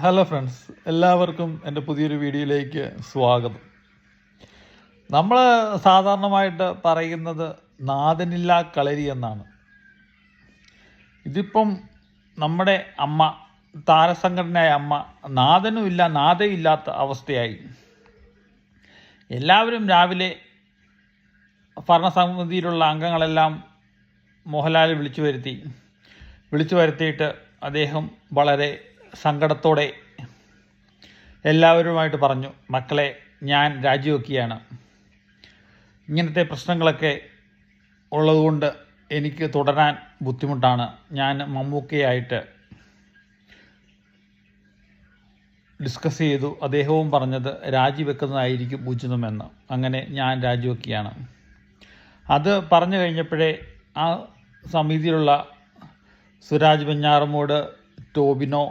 Hello friends, എല്ലാവർക്കും എൻ്റെ പുതിയൊരു വീഡിയോയിലേക്ക് സ്വാഗതം. നമ്മൾ സാധാരണമായിട്ട് പറയുന്നത് നാഥനില്ലാ കളരി എന്നാണ്. ഇതിപ്പം നമ്മുടെ അമ്മ, താരസംഘടനയായ അമ്മ, നാഥനുമില്ല നാഥയില്ലാത്ത അവസ്ഥയായി. എല്ലാവരും രാവിലെ ഭരണസമിതിയിലുള്ള അംഗങ്ങളെല്ലാം മോഹൻലാൽ വിളിച്ചു വരുത്തിയിട്ട് അദ്ദേഹം വളരെ സങ്കടത്തോടെ എല്ലാവരുമായിട്ട് പറഞ്ഞു, മക്കളെ, ഞാൻ രാജിവെക്കുകയാണ്. ഇങ്ങനത്തെ പ്രശ്നങ്ങളൊക്കെ ഉള്ളതുകൊണ്ട് എനിക്ക് തുടരാൻ ബുദ്ധിമുട്ടാണ്. ഞാൻ മമ്മൂക്കയായിട്ട് ഡിസ്കസ് ചെയ്തു. അദ്ദേഹവും പറഞ്ഞത് രാജിവെക്കുന്നതായിരിക്കും ഉചിതമെന്ന്. അങ്ങനെ ഞാൻ രാജിവെക്കുകയാണ്. അത് പറഞ്ഞു കഴിഞ്ഞപ്പോഴേ ആ സമിതിയിലുള്ള സുരാജ് വെഞ്ഞാറമൂട്, ടോബിനോ,